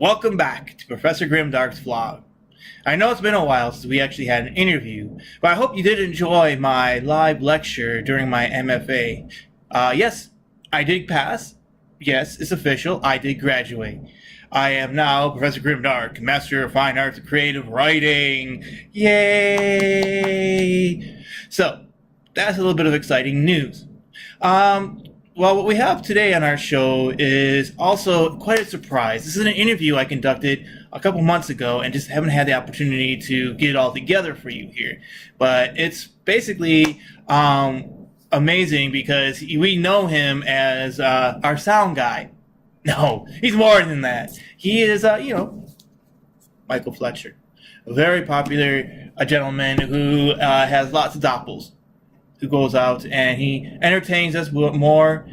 Welcome back to Professor Grimdark's vlog. I know it's been a while since we actually had an interview, but I hope you did enjoy my live lecture during my MFA. Yes, I did pass. Yes, it's official. I did graduate. I am now Professor Grimdark, Master of Fine Arts and Creative Writing. Yay! So, that's a little bit of exciting news. Well, what we have today on our show is also quite a surprise. This is an interview I conducted a couple months ago and just haven't had the opportunity to get it all together for you here. But it's basically amazing because we know him as our sound guy. No, he's more than that. He is, Michael Fletcher, a very popular gentleman who has lots of doppels, who goes out and he entertains us more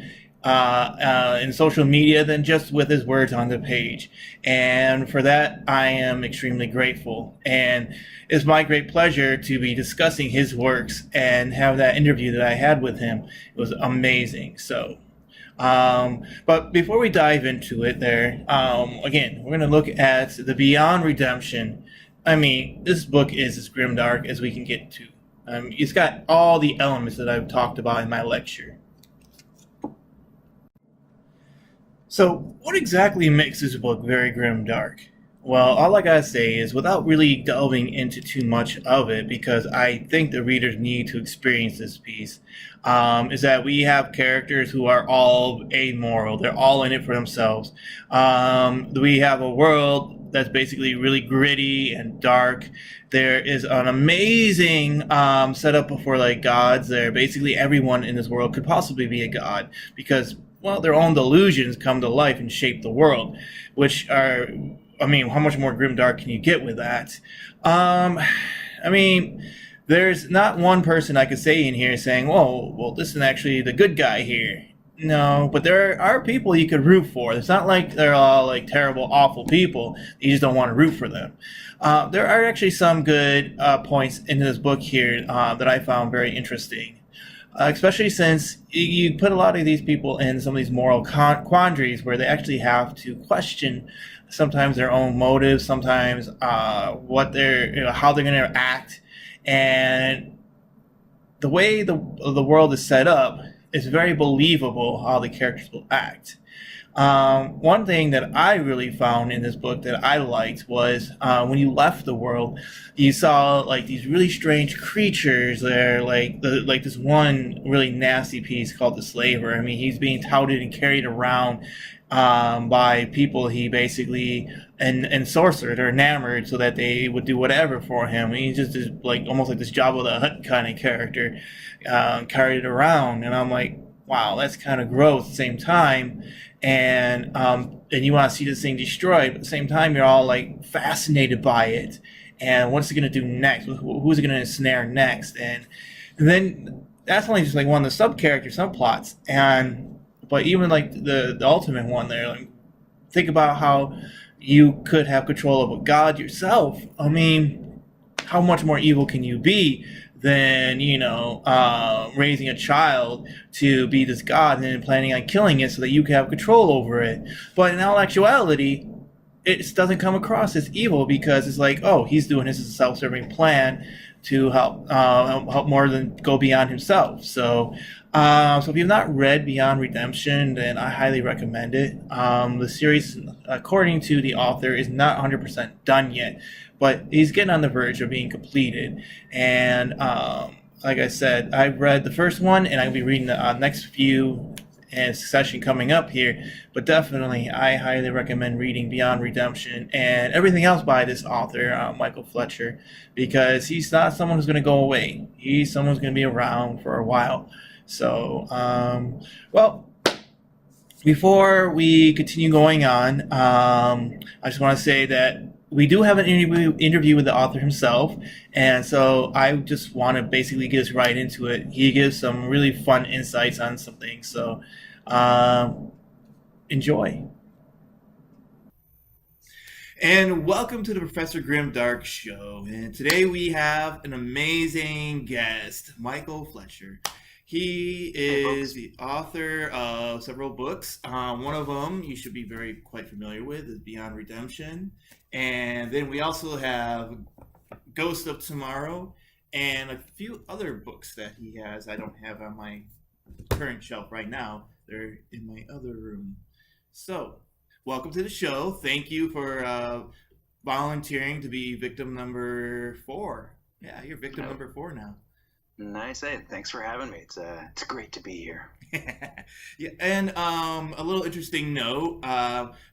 in social media than just with his words on the page. And for that, I am extremely grateful. And it's my great pleasure to be discussing his works and have that interview that I had with him. It was amazing. So, but before we dive into it again, we're going to look at the Beyond Redemption. I mean, this book is as grimdark as we can get to. It's got all the elements that I've talked about in my lecture. So, what exactly makes this book very grimdark? Well, all I gotta say is, without really delving into too much of it, because I think the readers need to experience this piece, is that we have characters who are all amoral. They're all in it for themselves. We have a world that's basically really gritty and dark. There is an amazing setup for like gods there. Basically, everyone in this world could possibly be a god because, well, their own delusions come to life and shape the world, which are, I mean, how much more grimdark can you get with that? I mean, there's not one person I could say in here saying, "Whoa, well, this is actually the good guy here." No, but there are people you could root for. It's not like they're all like terrible, awful people. You just don't want to root for them. There are actually some good points in this book here that I found very interesting, especially since you put a lot of these people in some of these moral quandaries where they actually have to question sometimes their own motives, sometimes what they're, how they're going to act, and the way the world is set up. It's very believable how the characters will act. One thing that I really found in this book that I liked was when you left the world, you saw like these really strange creatures there, like this one really nasty piece called the Slaver. I mean, he's being touted and carried around by people he basically and sorcered or enamored so that they would do whatever for him. And he's just this, like almost like this Jabba the Hutt kind of character, carried around, and I'm like, wow, that's kind of gross at the same time. And you want to see this thing destroyed, but at the same time you're all like fascinated by it. And what's it going to do next? Who's it going to ensnare next? And then that's only just like one of the subplots. But even like the ultimate one there, like, think about how you could have control of a god yourself. I mean, how much more evil can you be than, raising a child to be this god and then planning on killing it so that you can have control over it? But in all actuality, it doesn't come across as evil because it's like, oh, he's doing this as a self-serving plan to help more than go beyond himself. So if you've not read Beyond Redemption, then I highly recommend it. The series, according to the author, is not 100% done yet, but he's getting on the verge of being completed. And like I said, I've read the first one, and I'll be reading the next few in succession coming up here. But definitely, I highly recommend reading Beyond Redemption and everything else by this author, Michael Fletcher, because he's not someone who's going to go away. He's someone who's going to be around for a while. So, well, before we continue going on, I just want to say that we do have an interview with the author himself, and so I just want to basically get us right into it. He gives some really fun insights on some things, so enjoy. And welcome to the Professor Grimdark Show. And today we have an amazing guest, Michael Fletcher. He Hey, is folks. the author of several books. One of them you should be very quite familiar with is Beyond Redemption, and then we also have Ghost of Tomorrow and a few other books that he has. I don't have on my current shelf right now. They're in my other room. So, welcome to the show. Thank you for volunteering to be victim number 4. Yeah, you're victim Oh, number 4 now. nice. Hey, thanks for having me. It's great to be here. Yeah, and a little interesting note,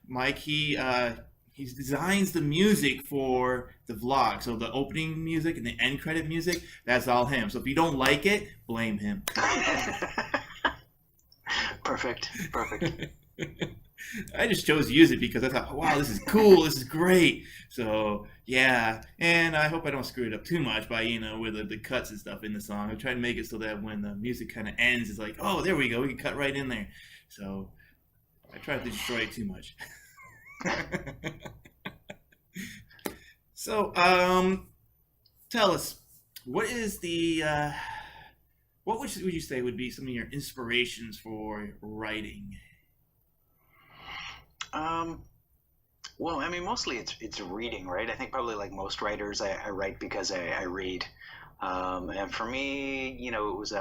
Mike. He designs the music for the vlog. So the opening music and the end credit music, that's all him. So if you don't like it, blame him. Perfect. Perfect. I just chose to use it because I thought, wow, this is cool, this is great. So yeah, and I hope I don't screw it up too much by with the cuts and stuff in the song. I'm trying to make it so that when the music kind of ends, it's like, oh, there we go, we can cut right in there. So I tried to destroy it too much. So tell us, what is the what would you say would be some of your inspirations for writing? Um, well, I mean, mostly it's reading, right? I think probably like most writers, I write because I read. And for me, it was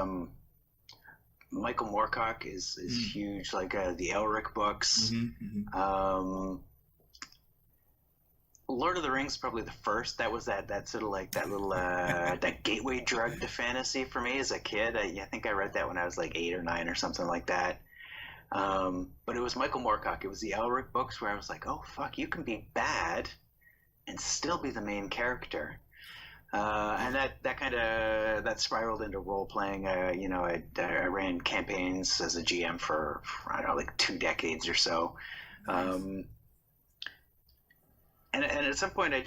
Michael Moorcock is Mm-hmm, huge, like the Elric books. mm-hmm, Um, Lord of the Rings probably the first. That was that sort of like that little that gateway drug to fantasy for me as a kid. I think I read that when I was like 8 or 9 or something like that. But it was Michael Moorcock. It was the Elric books where I was like, oh fuck, you can be bad and still be the main character. And that kind of that spiraled into role playing. I ran campaigns as a GM for I don't know like 2 decades or so. nice. Um, and at some point I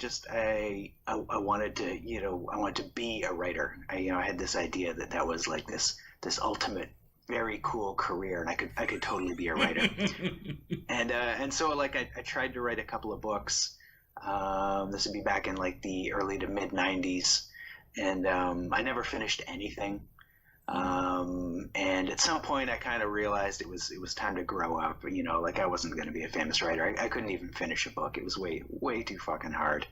wanted to I wanted to be a writer. I had this idea that was like this ultimate very cool career, and I could totally be a writer. And so like I tried to write a couple of books. This would be back in like the early to mid '90s, and I never finished anything. And at some point, I kind of realized it was time to grow up. Like I wasn't going to be a famous writer. I couldn't even finish a book. It was way too fucking hard.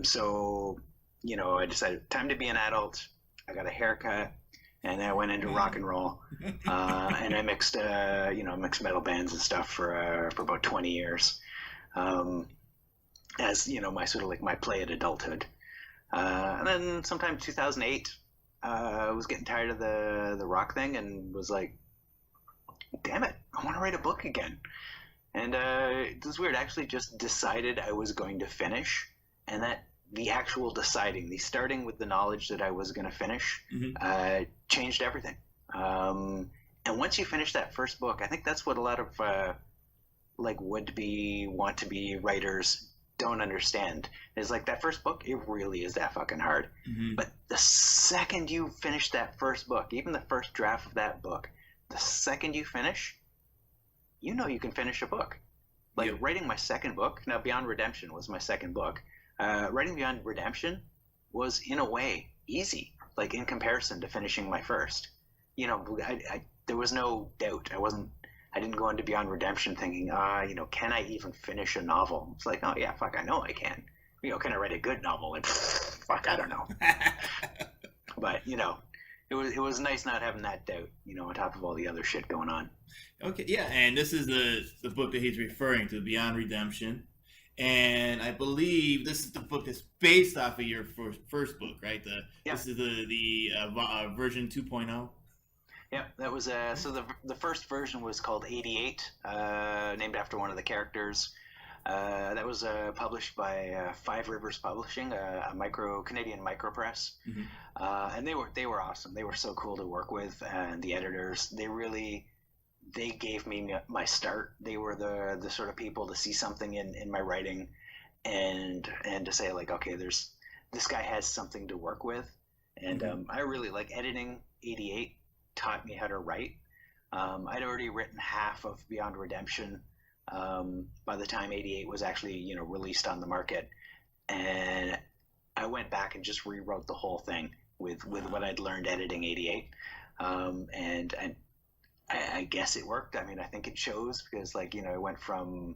So I decided time to be an adult. I got a haircut, and I went into rock and roll. And I mixed metal bands and stuff for about 20 years. As my sort of like my play at adulthood. And then sometime 2008. I was getting tired of the rock thing and was like, damn it, I want to write a book again. And it was weird. I actually just decided I was going to finish, and that the actual deciding, the starting with the knowledge that I was going to finish, Mm-hmm. changed everything. And once you finish that first book, I think that's what a lot of like would be want to be writers don't understand is like that first book it really is that fucking hard, Mm-hmm. but the second you finish that first book, even the first draft of that book, the second you finish, you can finish a book. Like Yep. writing my second book, now Beyond Redemption was my second book. Writing Beyond Redemption was in a way easy, like in comparison to finishing my first. There was no doubt. I didn't go into Beyond Redemption thinking, can I even finish a novel? It's like, oh yeah, fuck, I know I can. Can I write a good novel? And fuck, I don't know. But it was nice not having that doubt. On top of all the other shit going on. Okay, yeah, and this is the book that he's referring to, Beyond Redemption, and I believe this is the book that's based off of your first book, right? Yeah, This is the version 2.0. yeah. That was so the first version was called 88, named after one of the characters. That was published by Five Rivers Publishing, a micro Canadian micropress, Mm-hmm. and they were awesome. They were so cool to work with, and the editors they gave me my start. They were the sort of people to see something in my writing, and to say like, okay, there's this guy has something to work with, and Mm-hmm. I really like editing. 88 taught me how to write. I'd already written half of Beyond Redemption by the time 88 was actually released on the market, and I went back and just rewrote the whole thing with what I'd learned editing 88. And I guess it worked. I mean, I think it shows because, like, it went from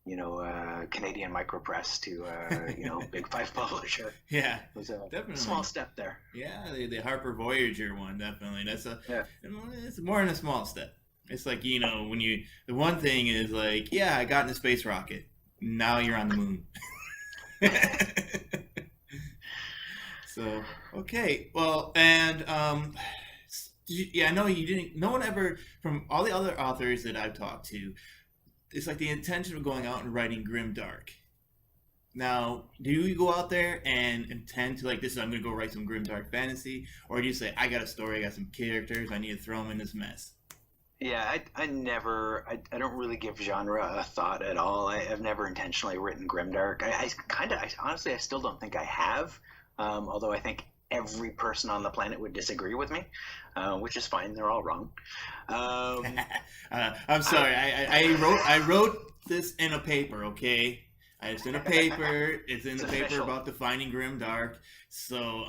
Canadian micropress to Big Five publisher. Yeah, It was a small definitely. step there. Yeah, the Harper Voyager one, definitely. Yeah. It's more than a small step. It's like, when the one thing is like, yeah, I got in a space rocket. Now you're on the moon. So, okay. Well, and yeah, I know you didn't, no one ever, from all the other authors that I've talked to, it's like the intention of going out and writing grimdark. Now, do you go out there and intend to, like, this is, I'm going to go write some grimdark fantasy, or do you say, I got a story, I got some characters, I need to throw them in this mess? Yeah, I never, I don't really give genre a thought at all. I've never intentionally written grimdark. Honestly, I still don't think I have. Although I think every person on the planet would disagree with me, which is fine. They're all wrong. Um, I'm sorry, I wrote this in a paper, okay? It's in a paper. It's in it's the paper official. about defining grimdark. So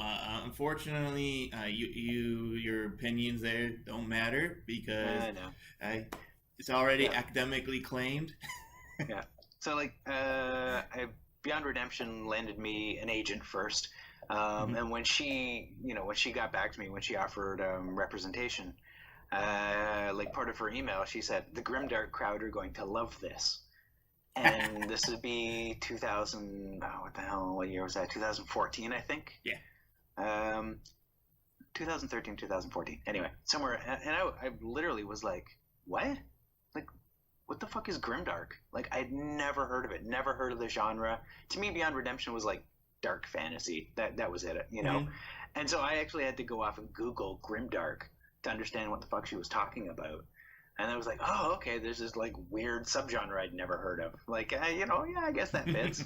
unfortunately, your opinions there don't matter because No. I, it's already Yeah. academically claimed. Yeah. So like, Beyond Redemption landed me an agent first, Mhm. and when she got back to me, when she offered representation, like part of her email, she said the Grimdark crowd are going to love this. And this would be 2000. Oh, what the hell? What year was that? 2014, I think. Yeah. Um, 2013, 2014. Anyway, somewhere, and I literally was like, "What? Like, what the fuck is grimdark?" Like, I'd never heard of it. Never heard of the genre. To me, Beyond Redemption was like dark fantasy. That was it. Hmm. And so I actually had to go off and Google grimdark to understand what the fuck she was talking about. And I was like, oh, okay, there's this like weird subgenre I'd never heard of. Like, yeah, I guess that fits.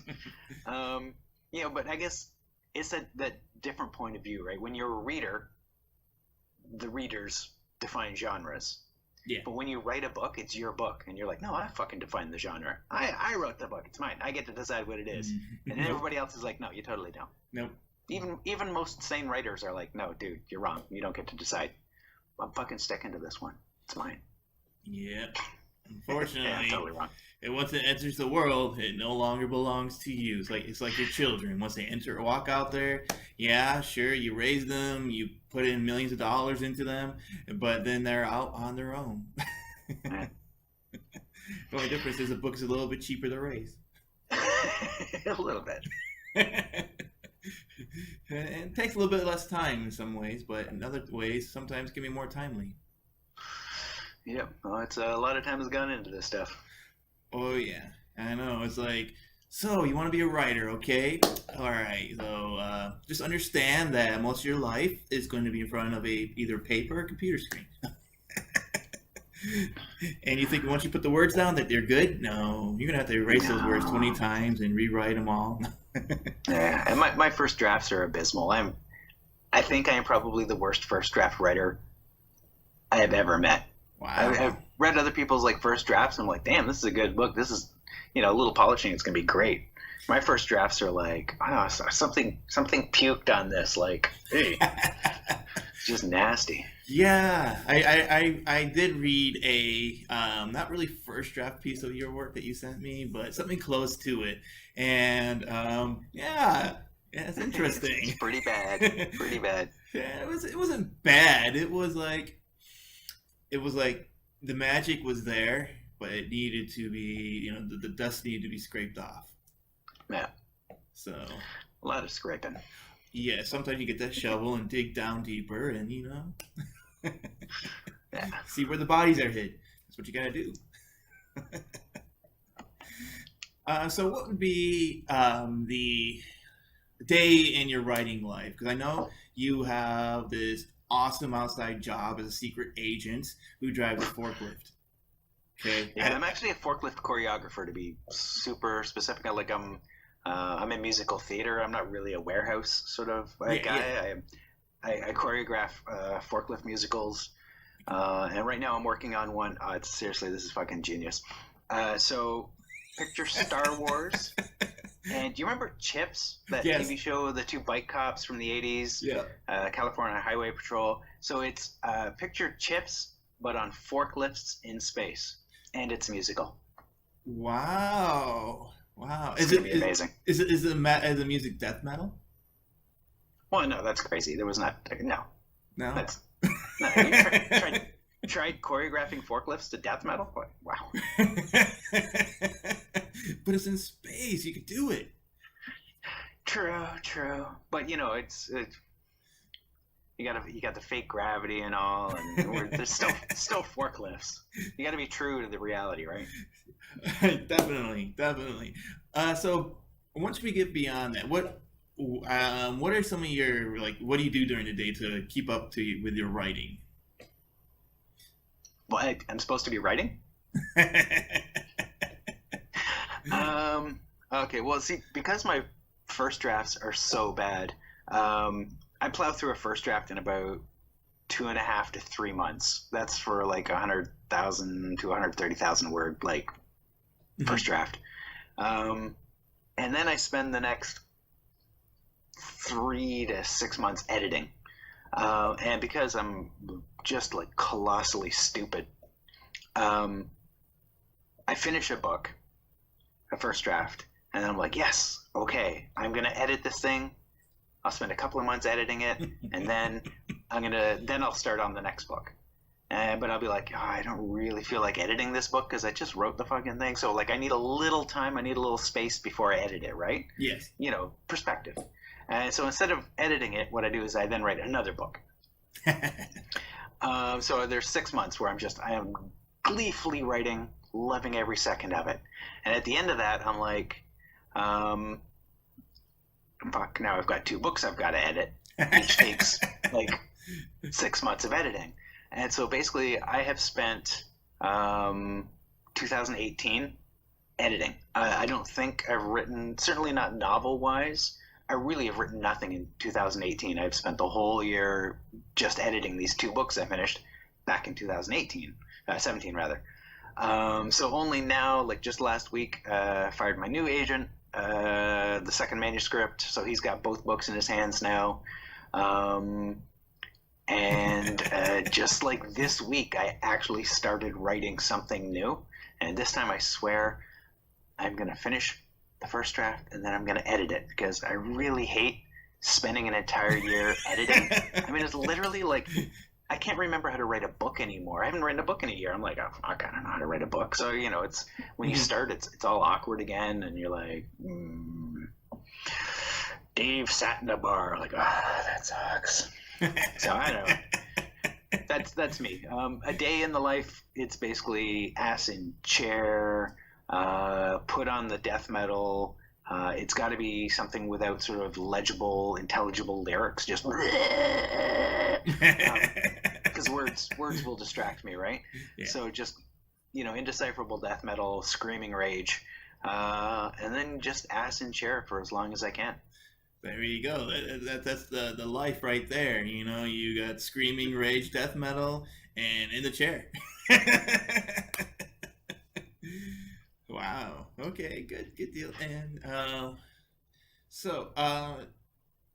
But I guess it's that different point of view, right? When you're a reader, the readers define genres. Yeah. But when you write a book, it's your book, and you're like, no, I fucking defined the genre. I wrote the book. It's mine. I get to decide what it is. And Nope. everybody else is like, no, you totally don't. Nope. Even most sane writers are like, no, dude, you're wrong. You don't get to decide. I'm fucking sticking to this one. It's mine. Yeah. Yeah, I'm Unfortunately, totally wrong. and once it enters the world, it no longer belongs to you. It's like your children. Once they walk out there, yeah, sure, you raise them, you put in millions of dollars into them, but then they're out on their own. Yeah. The only difference is the book's a little bit cheaper to raise. A little bit. And it takes a little bit less time in some ways, but in other ways, sometimes can be more timely. Yeah, well, it's a lot of time has gone into this stuff. Oh yeah, I know. It's like, so you want to be a writer, okay? All right. So just understand that most of your life is going to be in front of either paper or computer screen. And you think once you put the words down that they're good? No, you're gonna have to erase those words 20 No. times and rewrite them all. Yeah, and my first drafts are abysmal. I think I am probably the worst first draft writer I have ever met. I've Wow. read other people's like first drafts. And I'm like, damn, this is a good book. This is, a little polishing. It's gonna be great. My first drafts are like, oh, something puked on this. Like, hey, it's just nasty. Yeah, I did read a not really first draft piece of your work that you sent me, but something close to it, and yeah, it's It's interesting. pretty bad. Pretty bad. Yeah, it wasn't bad. It was like the magic was there, but it needed to be, the dust needed to be scraped off. Yeah, So a lot of scraping. yeah, sometimes you get that shovel and dig down deeper, and Yeah. see where the bodies are hid. That's what you gotta do. So what would be the day in your writing life? Because I know you have this awesome outside job as a secret agent who drives a forklift. Okay. Yeah, I'm actually a forklift choreographer to be super specific. I'm in musical theater. I'm not really a warehouse sort of Yeah, guy. yeah. I choreograph forklift musicals, and right now I'm working on one. It's seriously, this is fucking genius. So picture Star Wars, and And do you remember Chips, that Yes. TV show, the two bike cops from the 80s, Yeah. California Highway Patrol? So it's picture Chips, but on forklifts in space. And it's a musical. Wow. Wow. It's going to be amazing. Is the music death metal? Well, no, that's crazy. There was not. No. No. That's. No, you tried choreographing forklifts to death metal? Wow. But it's in space. You could do it. True, true. But it's you got the fake gravity and all, and there's still forklifts. You got to be true to the reality, right? Definitely, definitely. So once we get beyond that, what are some of your like? What do you do during the day to keep up with your writing? Well, I'm supposed to be writing. Okay. Well, see, because my first drafts are so bad, I plow through a first draft in about 2.5 to 3 months. That's for like 100,000 to 130,000 word like first draft. And then I spend the next 3 to 6 months editing. And because I'm just like colossally stupid, I finish a book, a first draft, and then I'm like, yes, okay, I'm gonna edit this thing. I'll spend a couple of months editing it, and then I'll start on the next book. But I'll be like, oh, I don't really feel like editing this book because I just wrote the fucking thing. So like, I need a little time, I need a little space before I edit it, right? Yes. Perspective. And so instead of editing it, what I do is I then write another book. So there's 6 months where I am gleefully writing, loving every second of it. And at the end of that, I'm like, fuck, now I've got 2 books I've got to edit. Each takes like 6 months of editing. And so basically I have spent 2018 editing. I don't think I've written, certainly not novel-wise, I really have written nothing in 2018. I've spent the whole year just editing these 2 books I finished back in 17 rather. So only now, like just last week, fired my new agent, the second manuscript. So he's got both books in his hands now. And just like this week, I actually started writing something new. And this time I swear I'm going to finish the first draft and then I'm going to edit it because I really hate spending an entire year editing. I mean, it's literally like I can't remember how to write a book anymore. I haven't written a book in a year. I'm like, oh fuck, I don't know how to write a book. So it's when you start, it's all awkward again, and you're like, Dave sat in a bar, like, that sucks. So I don't know. That's me. A day in the life. It's basically ass in chair. Put on the death metal. It's got to be something without sort of legible, intelligible lyrics. Just because words will distract me, right? Yeah. So just indecipherable death metal, screaming rage, and then just ass in chair for as long as I can. There you go. That's the life right there. You got screaming rage, death metal, and in the chair. Wow. Okay. Good deal. And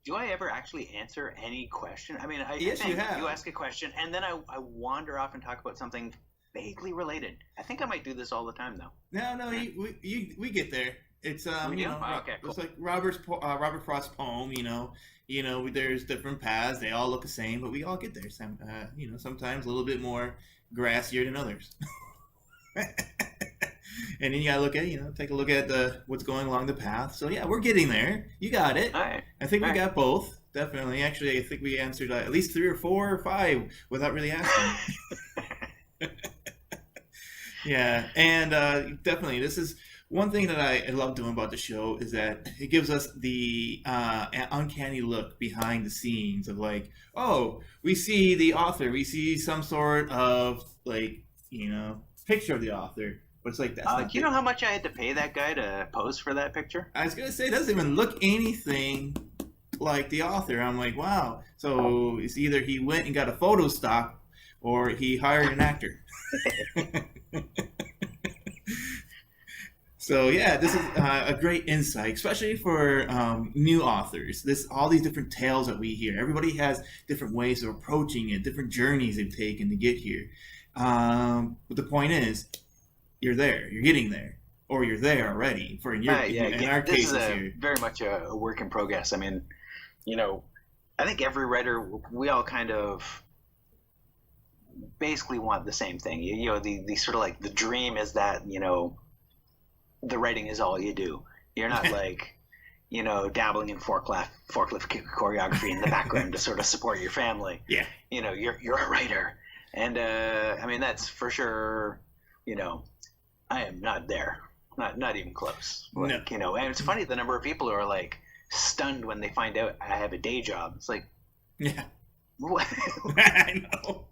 do I ever actually answer any question? I mean, yes, I think you have. you ask a question, and then I wander off and talk about something vaguely related. I think I might do this all the time, though. No, we get there. It's Okay, cool. It's like Robert Frost's poem. There's different paths. They all look the same, but we all get there. Sometimes a little bit more grassier than others. And then you gotta take a look at what's going along the path. So yeah, we're getting there. You got it. All right. I think we got both. Definitely. Actually, I think we answered at least 3 or 4 or 5 without really asking. Yeah, and definitely, this is one thing that I love doing about the show is that it gives us the uncanny look behind the scenes of like, oh, we see the author, we see some sort of picture of the author. But it's like that's you know how much I had to pay that guy to pose for that picture? I was gonna say it doesn't even look anything like the author. I'm like, wow. So it's either he went and got a photo stock or he hired an actor. So yeah, this is a great insight, especially for new authors. This all these different tales that we hear. Everybody has different ways of approaching it, different journeys they've taken to get here. But the point is, you're there, you're getting there, or you're there already. For Yeah, in our this is cases a here, very much a work in progress. I mean, you know, I think every writer, we all kind of basically want the same thing. You know, the sort of like the dream is that, the writing is all you do. You're not like, dabbling in forklift choreography in the background to sort of support your family. yeah, You're a writer, and I mean that's for sure. I am not there, not even close. no, Like, and it's funny the number of people who are like stunned when they find out I have a day job. It's like, yeah, what? I know.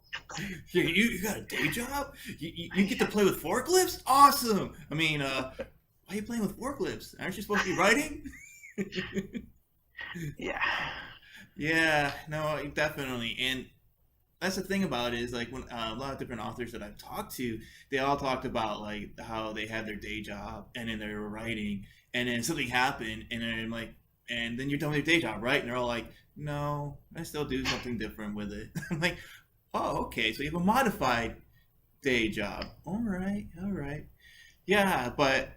You got a day job? You get to play with forklifts? Awesome. I mean, why are you playing with forklifts? Aren't you supposed to be writing? Yeah, Yeah, no, definitely. And that's the thing about it is like when a lot of different authors that I've talked to, they all talked about like how they had their day job and then they were writing, and then something happened, and then like, and then you're done with your day job, right? And they're all like, no, I still do something different with it. I'm like, oh, okay, so you have a modified day job. All right, yeah, but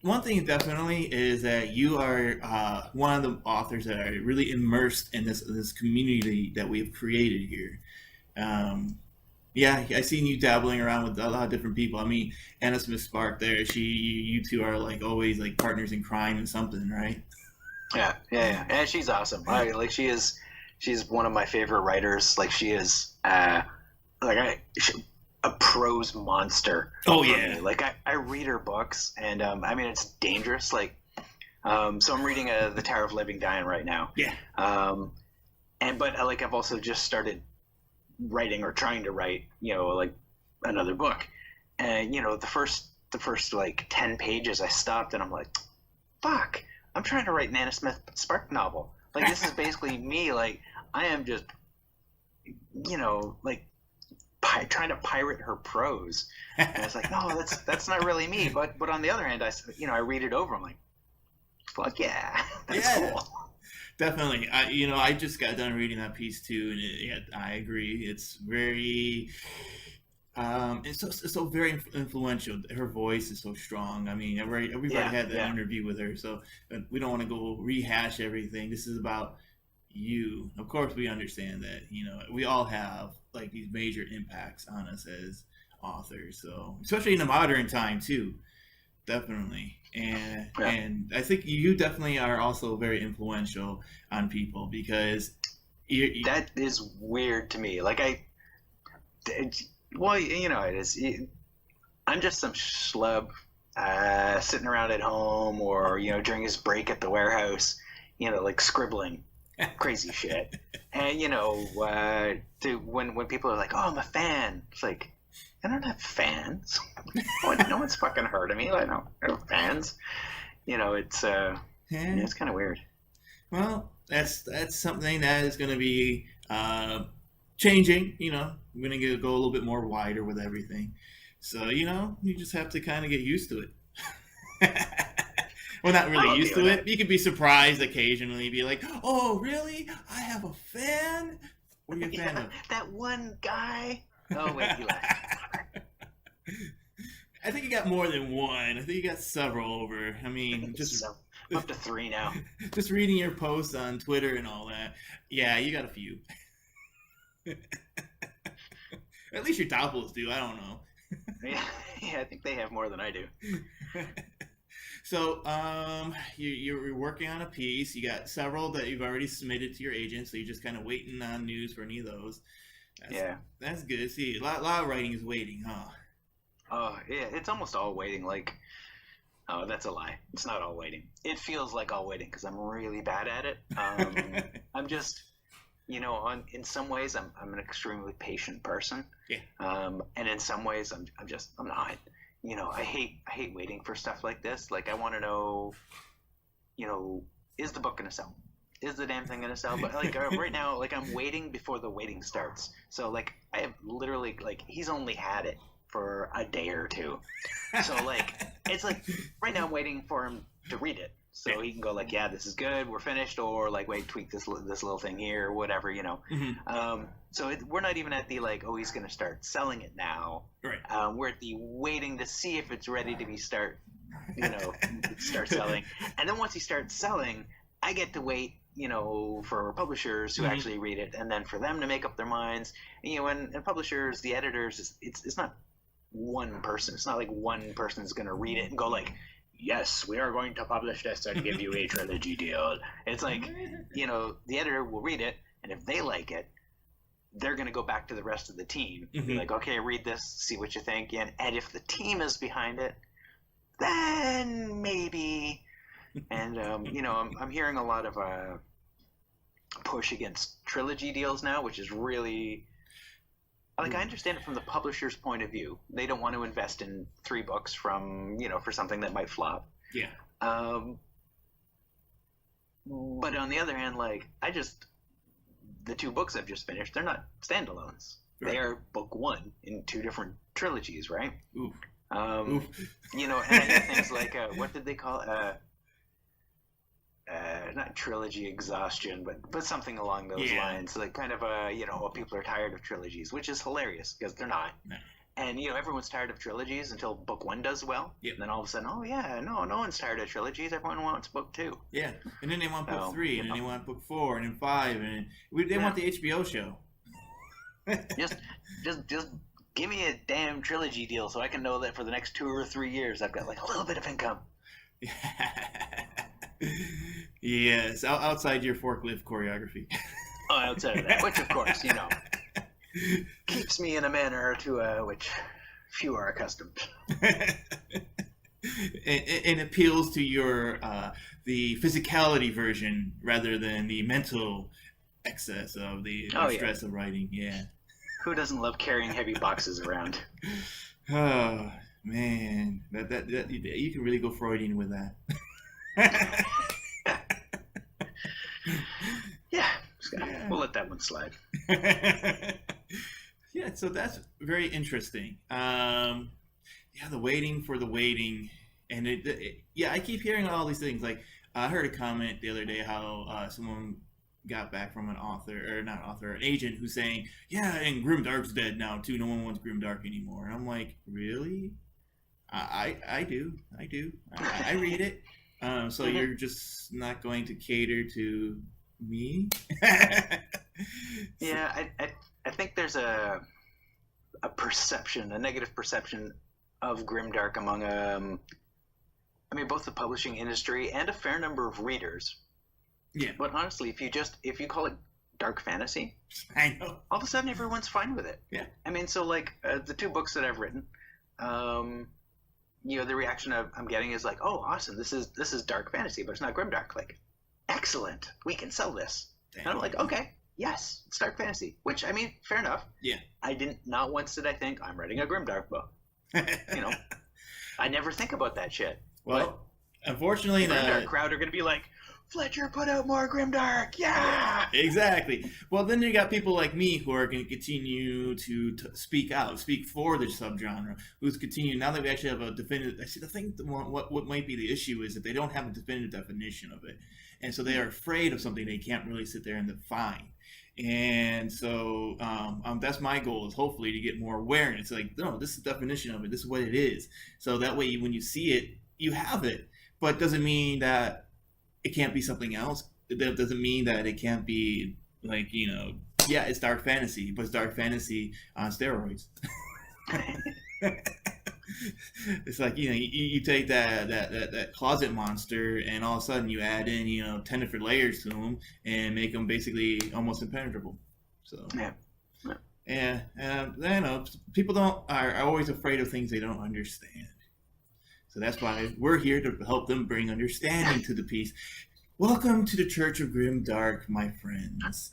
one thing definitely is that you are one of the authors that are really immersed in this community that we've created here. Um, yeah, I seen you dabbling around with a lot of different people. I mean, Anna Smith Spark there. You two are like always like partners in crime and something, right? yeah, and she's awesome. She's one of my favorite writers. Like she is, a prose monster Oh for yeah, me. Like I read her books, and I mean it's dangerous. Like, so I'm reading The Tower of Living Dying right now. yeah. Um, but like I've also just started writing or trying to write, like another book, and the first like 10 pages I stopped and I'm like, fuck, I'm trying to write an Anna Smith Spark novel. Like this is basically me. Like I am just, like trying to pirate her prose. And it's like, no, that's not really me. But on the other hand, I read it over. I'm like, fuck yeah, that's Yeah, cool. definitely. I just got done reading that piece too, and yeah, I agree. It's very, it's so very influential. Her voice is so strong. I mean, everybody Yeah, had that yeah, interview with her, so we don't want to go rehash everything. This is about you. Of course, we understand that. We all have like these major impacts on us as authors. So, especially in the modern time too. Definitely. And yeah. I think you definitely are also very influential on people because you That is weird to me. Like well, it is. I'm just some schlub sitting around at home, or during his break at the warehouse, like scribbling crazy shit. And when people are like, "Oh, I'm a fan," it's like I don't have fans. No one's fucking heard of me. I don't have fans. It's yeah, it's kind of weird. well, that's something that is going to be changing. We're going to go a little bit more wider with everything. So you just have to kind of get used to it. Well, not really I'm used okay to with that. it. You could be surprised occasionally, be like, "Oh, really? I have a fan? What are you a fan Yeah, of?" that one guy. Oh wait, he left. I think you got more than one. I think you got several over. I mean, just So I'm up to three now. just reading your posts on Twitter and all that. Yeah, you got a few. At least your doppels do. I don't know. Yeah, yeah, I think they have more than I do. So, you're working on a piece. You got several that you've already submitted to your agent, so you're just kind of waiting on news for any of those. That's Yeah. that's good. See, a lot of writing is waiting, huh? Oh, yeah. It's almost all waiting. Like, oh, that's a lie. It's not all waiting. It feels like all waiting because I'm really bad at it. I'm just, in some ways, I'm an extremely patient person. Yeah. And in some ways, I'm not. I hate waiting for stuff like this. Like, I want to know, is the book gonna sell? Is the damn thing gonna sell? But like right now, like I'm waiting before the waiting starts. So like I have literally like he's only had it for a day or two. So like it's like right now I'm waiting for him to read it so he can go like, yeah, this is good, we're finished, or like, wait, tweak this little thing here, or whatever, you know. So we're not even at the like, oh, he's going to start selling it now. Right. We're at the waiting to see if it's ready to be start selling, and then once he starts selling, I get to wait, you know, for publishers who actually read it, and then for them to make up their minds. And, you know, and publishers, the editors, it's not one person. It's not like one person's going to read it and go like, yes, we are going to publish this and give you a trilogy deal. It's like, you know, the editor will read it, and if they like it, they're going to go back to the rest of the team and be like, okay, read this, see what you think. And if the team is behind it, then maybe. And, you know, I'm hearing a lot of push against trilogy deals now, which is really... Like, I understand it from the publisher's point of view. They don't want to invest in 3 books from, you know, for something that might flop. Yeah. But on the other hand, like, the 2 books I've just finished, they're not standalones. Right. They are book 1 in 2 different trilogies, right? Oof. You know, and I hear things like, what did they call it? Not trilogy exhaustion, but something along those lines. Like kind of you know, people are tired of trilogies, which is hilarious because they're not. No. And, you know, everyone's tired of trilogies until book 1 does well. Yep. And then all of a sudden, oh yeah, no one's tired of trilogies. Everyone wants book 2. Yeah, and then they want book 3, and then they want book 4, and then 5, and they want the HBO show. just give me a damn trilogy deal so I can know that for the next 2 or 3 years I've got like a little bit of income. Yes, outside your forklift choreography. Oh, outside of that, which of course, you know, keeps me in a manner to which few are accustomed. and appeals to your the physicality version rather than the mental excess of the stress of writing. Yeah. Who doesn't love carrying heavy boxes around? Oh man, that you can really go Freudian with that. Yeah, we'll let that one slide. Yeah, so that's very interesting. Yeah, the waiting for the waiting, and I keep hearing all these things. Like I heard a comment the other day how someone got back from an agent who's saying, yeah, and Grimdark's dead now too. No one wants Grimdark anymore. And I'm like, really? I do. I read it. So you're just not going to cater to me? Yeah, I think there's a negative perception of Grimdark among I mean, both the publishing industry and a fair number of readers. Yeah. But honestly, if you call it dark fantasy, I know, all of a sudden everyone's fine with it. Yeah. I mean, so like the 2 books that I've written, you know, the reaction I'm getting is like, oh, awesome, this is dark fantasy, but it's not grimdark. Like, excellent, we can sell this. Damn. And I'm like, okay, yes, it's dark fantasy. Which, I mean, fair enough. Yeah. Not once did I think I'm writing a grimdark book. You know, I never think about that shit. Well, unfortunately, the grimdark crowd are going to be like, Fletcher, put out more Grimdark, yeah! Exactly. Well, then you got people like me who are going to continue to speak for the subgenre, who's continuing, now that we actually have a definitive, I think what might be the issue is that they don't have a definitive definition of it. And so they are afraid of something they can't really sit there and define. And so that's my goal, is hopefully to get more awareness. Like, no, this is the definition of it. This is what it is. So that way, when you see it, you have it. But it doesn't mean that it can't be something else. That doesn't mean that it can't be, like, you know, yeah, it's dark fantasy, but it's dark fantasy on steroids. It's like, you know, you take that closet monster and all of a sudden you add in, you know, 10 different layers to them and make them basically almost impenetrable. So yeah, I know people are always afraid of things they don't understand. So that's why we're here to help them bring understanding to the piece. Welcome to the Church of Grimdark, my friends.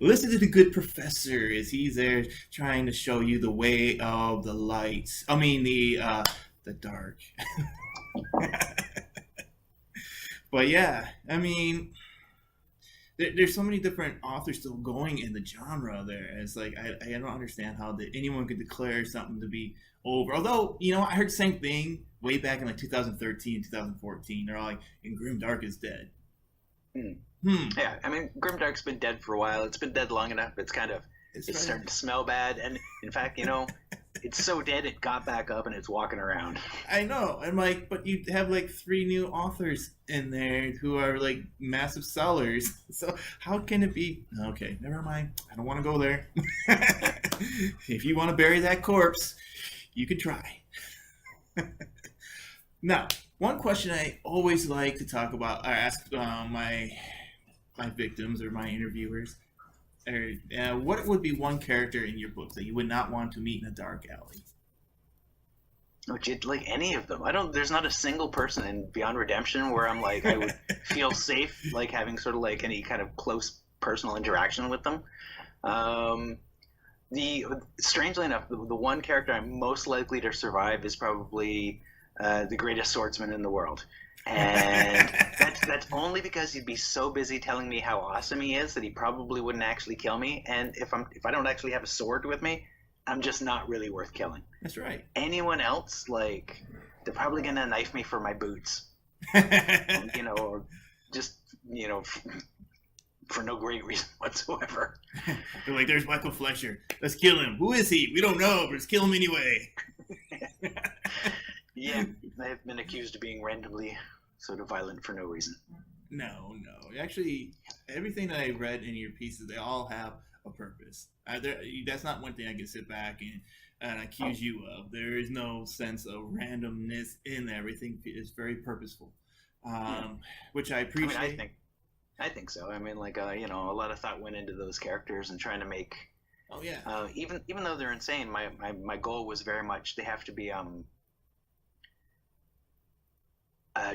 Listen to the good professor as he's there trying to show you the way of the lights. I mean, the dark. But yeah, I mean, there's so many different authors still going in the genre there. It's like I don't understand how anyone could declare something to be over. Although, I heard the same thing way back in like 2013, 2014. They're all like, and Grimdark is dead. Hmm. Hmm. Yeah, I mean, Grimdark's been dead for a while. It's been dead long enough. It's It's right. starting to smell bad. And in fact, it's so dead it got back up and it's walking around. I know. I'm like, but you have like three new authors in there who are like massive sellers. So how can it be? Okay, never mind. I don't want to go there. If you want to bury that corpse, you can try. Now, one question I always like to talk about, or ask my victims or my interviewers, what would be one character in your book that you would not want to meet in a dark alley? Which like any of them. I don't. There's not a single person in Beyond Redemption where I'm like I would feel safe like having sort of like any kind of close personal interaction with them. Um, the Strangely enough, the one character I'm most likely to survive is probably the greatest swordsman in the world, and that's only because he'd be so busy telling me how awesome he is that he probably wouldn't actually kill me. And if I don't actually have a sword with me, I'm just not really worth killing. That's right. Anyone else, like, they're probably gonna knife me for my boots, or just for no great reason whatsoever. They're like, there's Michael Fletcher. Let's kill him. Who is he? We don't know, but let's kill him anyway. Yeah, I've been accused of being randomly sort of violent for no reason. No, no. Actually, everything that I read in your pieces, they all have a purpose. That's not one thing I can sit back and accuse you of. There is no sense of randomness in everything. It's very purposeful, which I appreciate. I mean, I think so. I mean, like, a lot of thought went into those characters and trying to make. Oh yeah. Even though they're insane, my goal was very much they have to be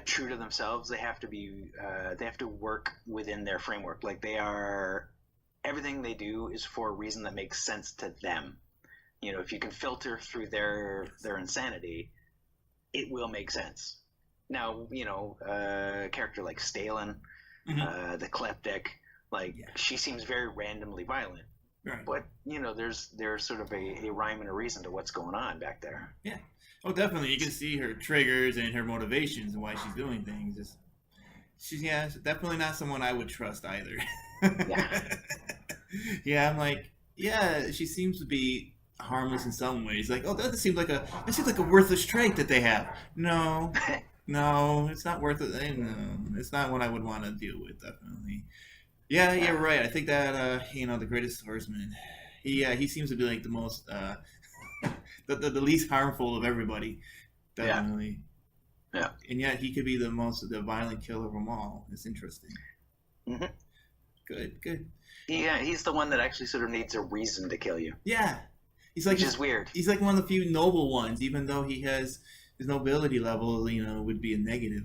true to themselves. They have to be. They have to work within their framework. Like they are. Everything they do is for a reason that makes sense to them. If you can filter through their insanity, it will make sense. Now, a character like Stalin, the kleptic, like she seems very randomly violent. Right. But there's sort of a rhyme and a reason to what's going on back there. Yeah. Oh, definitely. You can see her triggers and her motivations and why she's doing things. She's definitely not someone I would trust either. Yeah. Yeah, I'm like, yeah, she seems to be harmless in some ways. Like, oh, that seems like a worthless trait that they have. No, no, it's not worth it. No, it's not what I would want to deal with. Definitely. Yeah, you're right. I think that the greatest swordsman. He seems to be like the most the least harmful of everybody. Definitely. Yeah. And yet he could be the violent killer of them all. It's interesting. Mm-hmm. Good. Yeah, he's the one that actually sort of needs a reason to kill you. Yeah. He's like, which is weird. He's like one of the few noble ones, even though he has his nobility level, would be a negative.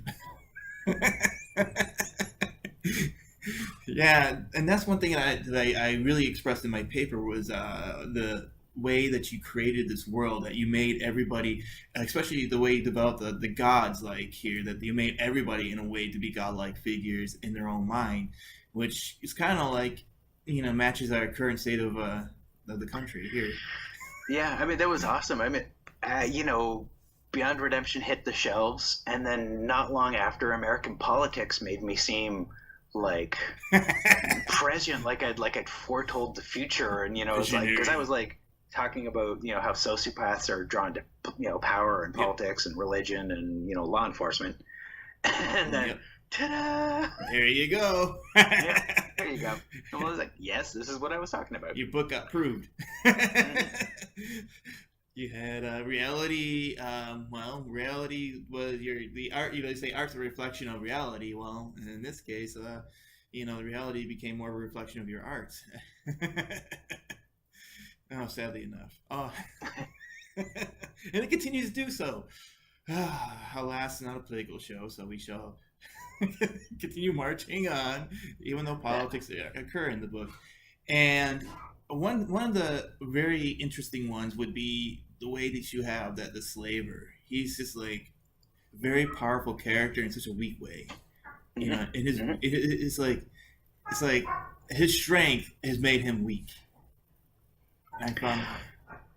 Yeah, and that's one thing that I really expressed in my paper was the way that you created this world, that you made everybody, especially the way you developed the gods, like here, that you made everybody in a way to be godlike figures in their own mind, which is kind of like, matches our current state of the country here. Yeah, I mean, that was awesome. I mean, Beyond Redemption hit the shelves, and then not long after, American politics made me seem like prescient, like I'd foretold the future, and it's like because I was like talking about how sociopaths are drawn to power and politics and religion and law enforcement, and then ta-da! There you go. Yeah, there you go. And I was like, yes, this is what I was talking about. Your book got proved. You had reality. Reality was the art. They say art's a reflection of reality. Well, in this case, reality became more of a reflection of your art. Oh, sadly enough. Oh, and it continues to do so. Alas, not a political show, so we shall continue marching on, even though politics occur in the book. And one of the very interesting ones would be the way that you have the slaver. He's just like a very powerful character in such a weak way. And it's like it's like his strength has made him weak. I found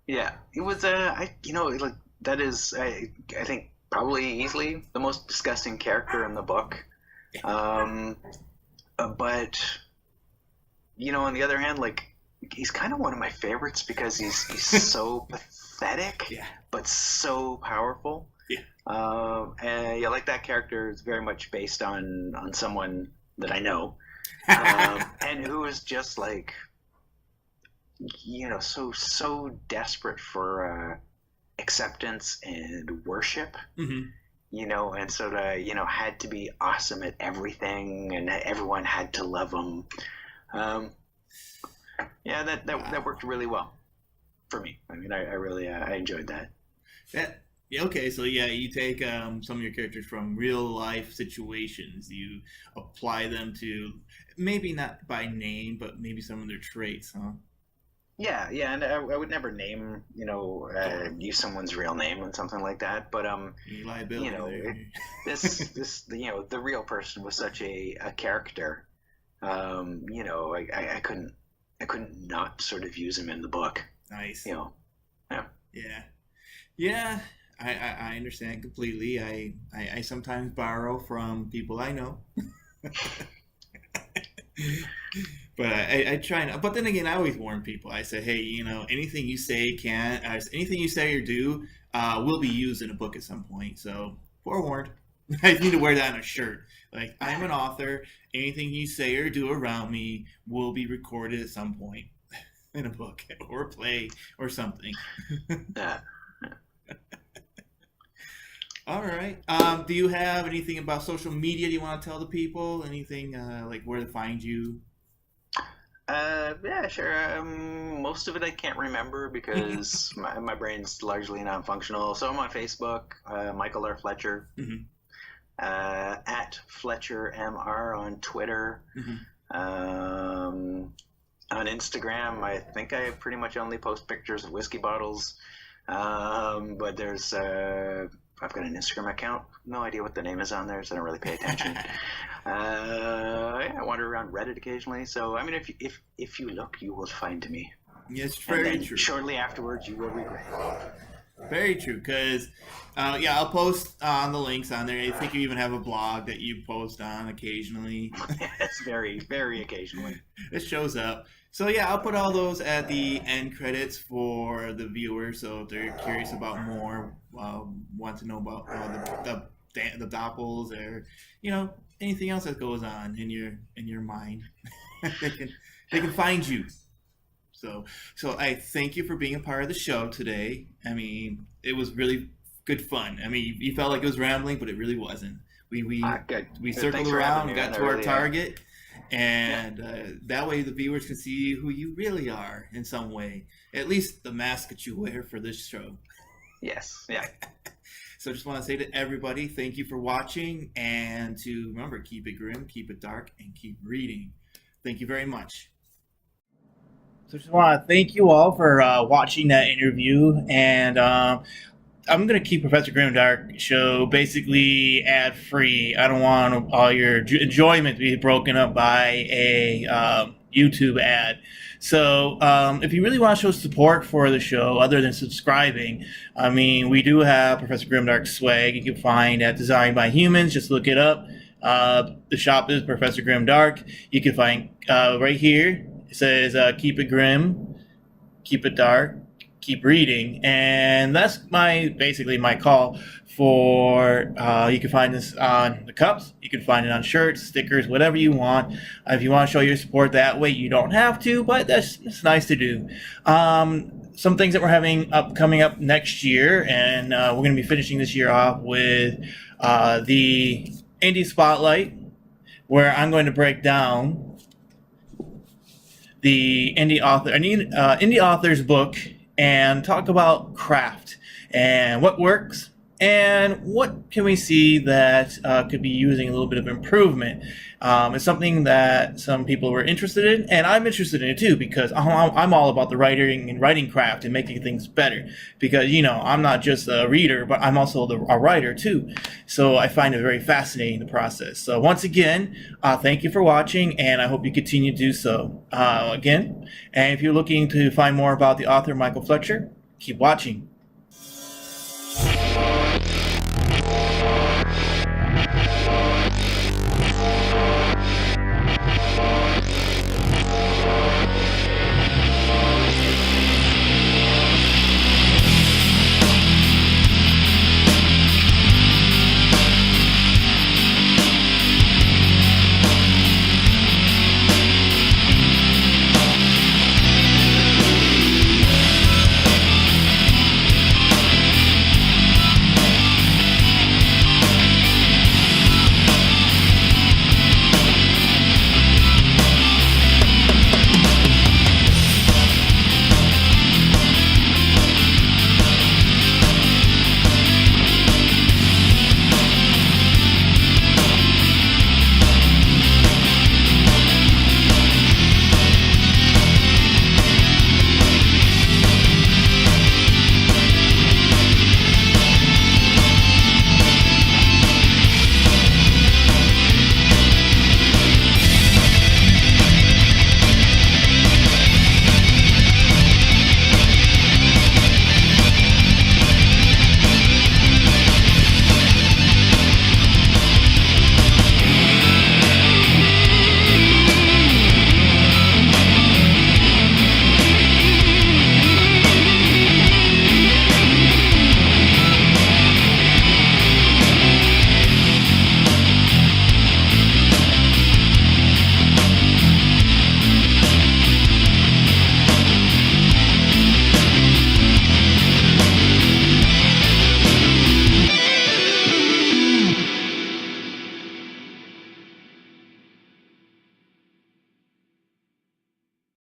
Yeah, it was like that is I think probably easily the most disgusting character in the book. Um, but on the other hand, like he's kind of one of my favorites because he's so pathetic yeah, but so powerful. yeah. And yeah, like that character is very much based on someone that I know, and who is just like so desperate for acceptance and worship, hmm and sort of had to be awesome at everything, and everyone had to love him. Um, yeah, that Wow. worked really well for me. I mean, I really I enjoyed that. That yeah, okay, so yeah, you take some of your characters from real life situations, you apply them to maybe not by name, but maybe some of their traits, huh? Yeah, yeah, and I would never name, Sure. use someone's real name and something like that. But Any you liability know, there? it, this the real person was such a character. I couldn't not sort of use him in the book. Nice. You know, yeah, Yeah. Yeah, I understand completely. I sometimes borrow from people I know. But I try not. But then again, I always warn people. I say, hey, anything you say anything you say or do, will be used in a book at some point. So forewarned. I need to wear that on a shirt. Like I'm an author. Anything you say or do around me will be recorded at some point in a book or a play or something. yeah. All right. Do you have anything about social media you want to tell the people? Anything like where to find you? Yeah, sure. Most of it I can't remember because my brain's largely non-functional. So I'm on Facebook, Michael R. Fletcher, hmm at Fletcher MR on Twitter. hmm Um, on Instagram, I think I pretty much only post pictures of whiskey bottles. But I've got an Instagram account. No idea what the name is on there, so I don't really pay attention. Yeah, I wander around Reddit occasionally. So I mean, if you look, you will find me, Yes, and very then true. shortly afterwards, you will regret Very true. Because, yeah, I'll post on the links on there. I think you even have a blog that you post on occasionally. it. It's very, very occasionally. It shows up. So yeah, I'll put all those at the end credits for the viewers. So if they're curious about more, want to know about the doppels or anything else that goes on in your mind, they can they can find you. So I thank you for being a part of the show today. I mean, it was really good fun. I mean, you felt like it was rambling, but it really wasn't. We we Good. we Good. circled Thanks for having around, me, and got man. I to our really, target, yeah. and that way the viewers can see who you really are in some way. At least the mask that you wear for this show. Yes. Yeah. So I just want to say to everybody, thank you for watching, and to remember, keep it grim, keep it dark, and keep reading. Thank you very much. So just want to thank you all for watching that interview, and I'm gonna keep Professor Grimdark show basically ad free. I don't want all your enjoyment to be broken up by a YouTube ad. So if you really want to show support for the show, other than subscribing, I mean, we do have Professor Grimdark swag you can find at Designed by Humans. Just look it up. The shop is Professor Grimdark. You can find right here. It says "Keep it grim, keep it dark, keep reading," and that's basically my call for. You can find this on the cups. You can find it on shirts, stickers, whatever you want. If you want to show your support that way, you don't have to, but that's nice to do. Some things that we're having coming up next year, and we're going to be finishing this year off with the Indie Spotlight, where I'm going to break down the indie author's book and talk about craft and what works, And what can we see that could be using a little bit of improvement? It's something that some people were interested in, and I'm interested in it too because I'm all about the writing and writing craft and making things better. Because I'm not just a reader, but I'm also a writer too. So I find it very fascinating the process. So once again, thank you for watching, and I hope you continue to do so again. And if you're looking to find more about the author Michael Fletcher, keep watching.